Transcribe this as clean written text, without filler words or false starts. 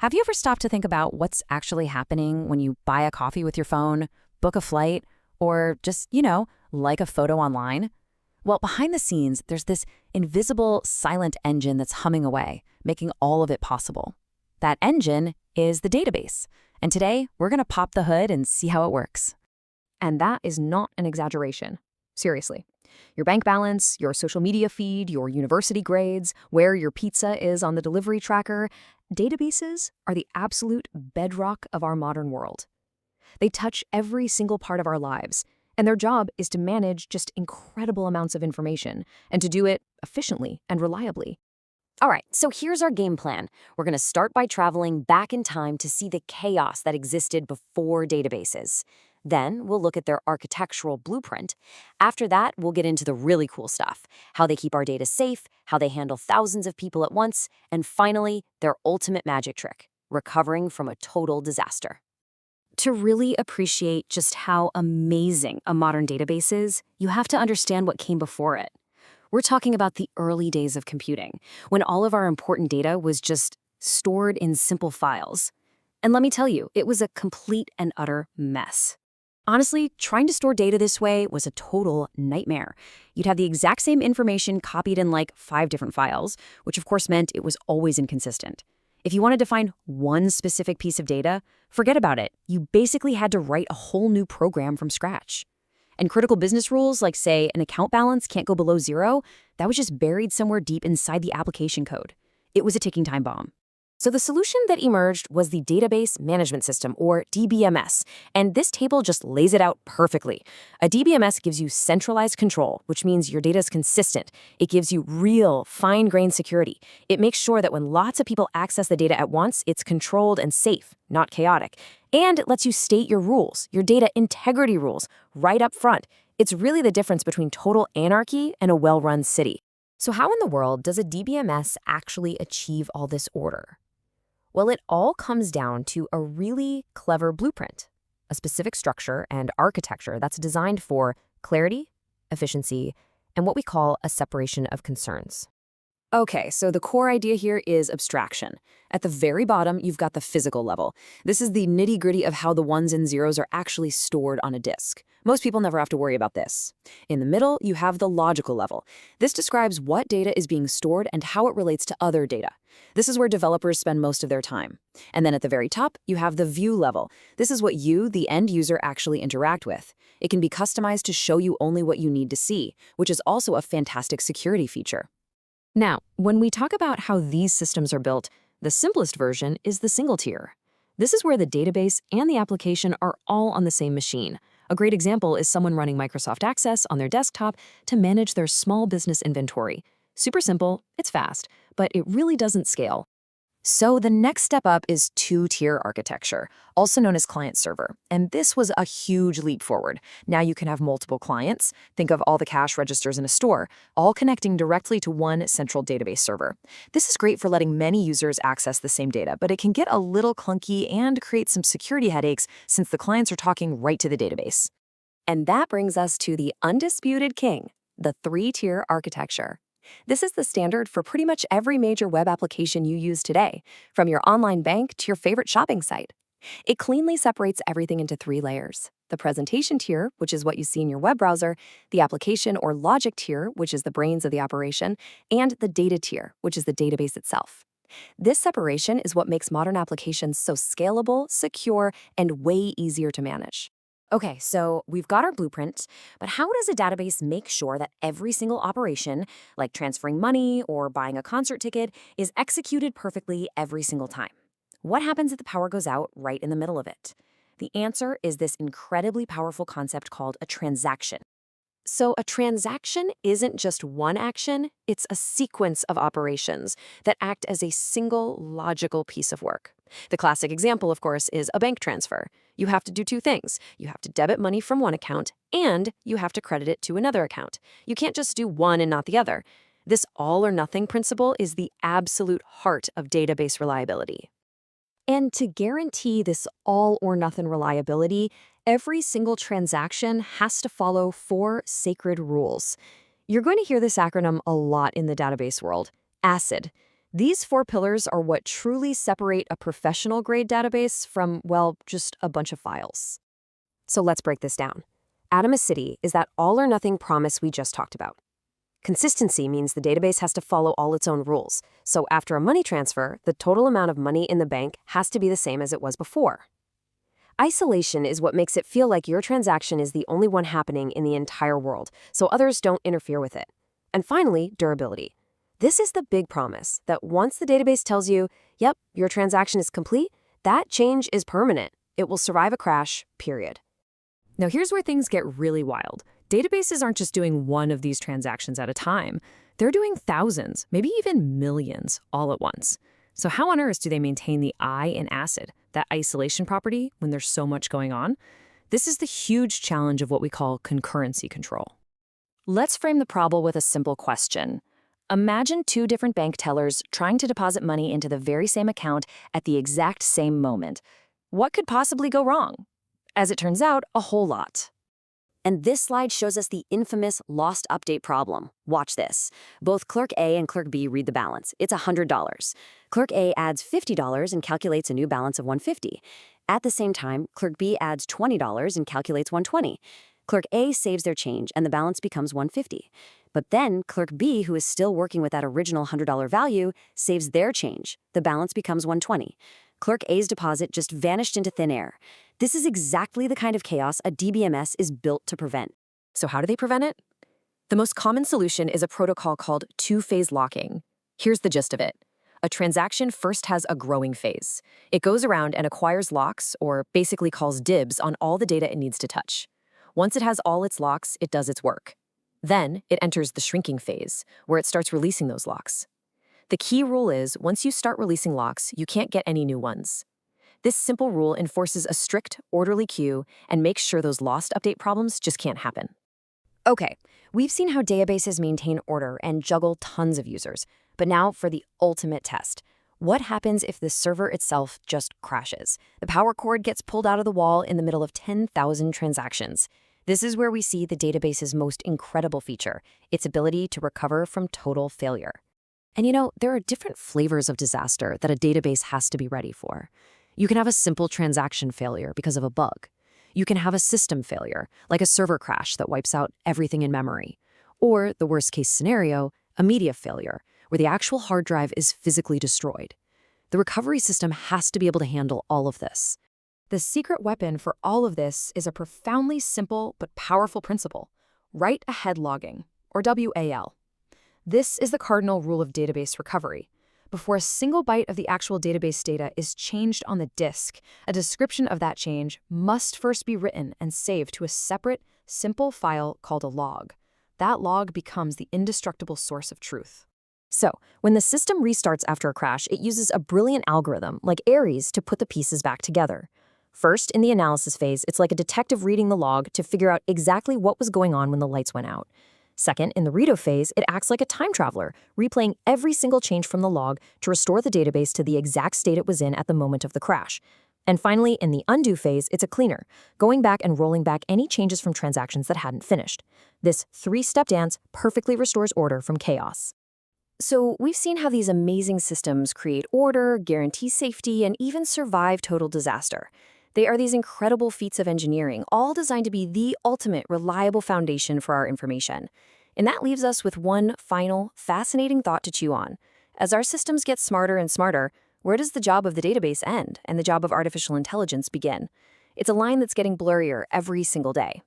Have you ever stopped to think about what's actually happening when you buy a coffee with your phone, book a flight, or just, like a photo online? Well, behind the scenes, there's this invisible, silent engine that's humming away, making all of it possible. That engine is the database. And today, we're going to pop the hood and see how it works. And that is not an exaggeration. Seriously. Your bank balance, your social media feed, your university grades, where your pizza is on the delivery tracker, databases are the absolute bedrock of our modern world. They touch every single part of our lives, and their job is to manage just incredible amounts of information and to do it efficiently and reliably. All right, so here's our game plan. We're going to start by traveling back in time to see the chaos that existed before databases. Then we'll look at their architectural blueprint. After that, we'll get into the really cool stuff, how they keep our data safe, how they handle thousands of people at once, and finally, their ultimate magic trick, recovering from a total disaster. To really appreciate just how amazing a modern database is, you have to understand what came before it. We're talking about the early days of computing, when all of our important data was just stored in simple files. And let me tell you, it was a complete and utter mess. Honestly, trying to store data this way was a total nightmare. You'd have the exact same information copied in like 5 different files, which of course meant it was always inconsistent. If you wanted to find one specific piece of data, forget about it. You basically had to write a whole new program from scratch. And critical business rules, like say an account balance can't go below 0, that was just buried somewhere deep inside the application code. It was a ticking time bomb. So the solution that emerged was the Database Management System, or DBMS, and this table just lays it out perfectly. A DBMS gives you centralized control, which means your data is consistent. It gives you real, fine-grained security. It makes sure that when lots of people access the data at once, it's controlled and safe, not chaotic. And it lets you state your rules, your data integrity rules, right up front. It's really the difference between total anarchy and a well-run city. So how in the world does a DBMS actually achieve all this order? Well, it all comes down to a really clever blueprint, a specific structure and architecture that's designed for clarity, efficiency, and what we call a separation of concerns. Okay, so the core idea here is abstraction. At the very bottom, you've got the physical level. This is the nitty-gritty of how the ones and zeros are actually stored on a disk. Most people never have to worry about this. In the middle, you have the logical level. This describes what data is being stored and how it relates to other data. This is where developers spend most of their time. And then at the very top, you have the view level. This is what you, the end user, actually interact with. It can be customized to show you only what you need to see, which is also a fantastic security feature. Now, when we talk about how these systems are built, the simplest version is the single tier. This is where the database and the application are all on the same machine. A great example is someone running Microsoft Access on their desktop to manage their small business inventory. Super simple, it's fast, but it really doesn't scale. So the next step up is two-tier architecture, also known as client-server. And this was a huge leap forward. Now you can have multiple clients, think of all the cash registers in a store, all connecting directly to one central database server. This is great for letting many users access the same data, but it can get a little clunky and create some security headaches since the clients are talking right to the database. And that brings us to the undisputed king, the 3-tier architecture. This is the standard for pretty much every major web application you use today, from your online bank to your favorite shopping site. It cleanly separates everything into 3 layers. The presentation tier, which is what you see in your web browser, the application or logic tier, which is the brains of the operation, and the data tier, which is the database itself. This separation is what makes modern applications so scalable, secure, and way easier to manage. Okay, so we've got our blueprint, but how does a database make sure that every single operation, like transferring money or buying a concert ticket, is executed perfectly every single time? What happens if the power goes out right in the middle of it? The answer is this incredibly powerful concept called a transaction. So a transaction isn't just one action, it's a sequence of operations that act as a single logical piece of work. The classic example, of course, is a bank transfer. You have to do 2 things. You have to debit money from one account, and you have to credit it to another account. You can't just do one and not the other. This all-or-nothing principle is the absolute heart of database reliability. And to guarantee this all-or-nothing reliability, every single transaction has to follow 4 sacred rules. You're going to hear this acronym a lot in the database world. ACID. These 4 pillars are what truly separate a professional-grade database from, well, just a bunch of files. So let's break this down. Atomicity is that all-or-nothing promise we just talked about. Consistency means the database has to follow all its own rules. So after a money transfer, the total amount of money in the bank has to be the same as it was before. Isolation is what makes it feel like your transaction is the only one happening in the entire world, so others don't interfere with it. And finally, durability. This is the big promise that once the database tells you, yep, your transaction is complete, that change is permanent. It will survive a crash, period. Now here's where things get really wild. Databases aren't just doing one of these transactions at a time. They're doing thousands, maybe even millions, all at once. So how on earth do they maintain the I in ACID, that isolation property, when there's so much going on? This is the huge challenge of what we call concurrency control. Let's frame the problem with a simple question. Imagine 2 different bank tellers trying to deposit money into the very same account at the exact same moment. What could possibly go wrong? As it turns out, a whole lot. And this slide shows us the infamous lost update problem. Watch this. Both Clerk A and Clerk B read the balance. It's $100. Clerk A adds $50 and calculates a new balance of $150. At the same time, Clerk B adds $20 and calculates $120. Clerk A saves their change and the balance becomes $150. But then Clerk B, who is still working with that original $100 value, saves their change. The balance becomes $120. Clerk A's deposit just vanished into thin air. This is exactly the kind of chaos a DBMS is built to prevent. So how do they prevent it? The most common solution is a protocol called two-phase locking. Here's the gist of it. A transaction first has a growing phase. It goes around and acquires locks, or basically calls dibs on all the data it needs to touch. Once it has all its locks, it does its work. Then it enters the shrinking phase, where it starts releasing those locks. The key rule is, once you start releasing locks, you can't get any new ones. This simple rule enforces a strict, orderly queue and makes sure those lost update problems just can't happen. Okay, we've seen how databases maintain order and juggle tons of users. But now for the ultimate test. What happens if the server itself just crashes? The power cord gets pulled out of the wall in the middle of 10,000 transactions. This is where we see the database's most incredible feature, its ability to recover from total failure. And you know, there are different flavors of disaster that a database has to be ready for. You can have a simple transaction failure because of a bug. You can have a system failure, like a server crash that wipes out everything in memory. Or, the worst-case scenario, a media failure, where the actual hard drive is physically destroyed. The recovery system has to be able to handle all of this. The secret weapon for all of this is a profoundly simple but powerful principle: write-ahead logging, or WAL. This is the cardinal rule of database recovery. Before a single byte of the actual database data is changed on the disk, a description of that change must first be written and saved to a separate, simple file called a log. That log becomes the indestructible source of truth. So, when the system restarts after a crash, it uses a brilliant algorithm like Aries to put the pieces back together. First, in the analysis phase, it's like a detective reading the log to figure out exactly what was going on when the lights went out. Second, in the redo phase, it acts like a time traveler, replaying every single change from the log to restore the database to the exact state it was in at the moment of the crash. And finally, in the undo phase, it's a cleaner, going back and rolling back any changes from transactions that hadn't finished. This 3-step dance perfectly restores order from chaos. So we've seen how these amazing systems create order, guarantee safety, and even survive total disaster. They are these incredible feats of engineering, all designed to be the ultimate reliable foundation for our information. And that leaves us with one final, fascinating thought to chew on. As our systems get smarter and smarter, where does the job of the database end and the job of artificial intelligence begin? It's a line that's getting blurrier every single day.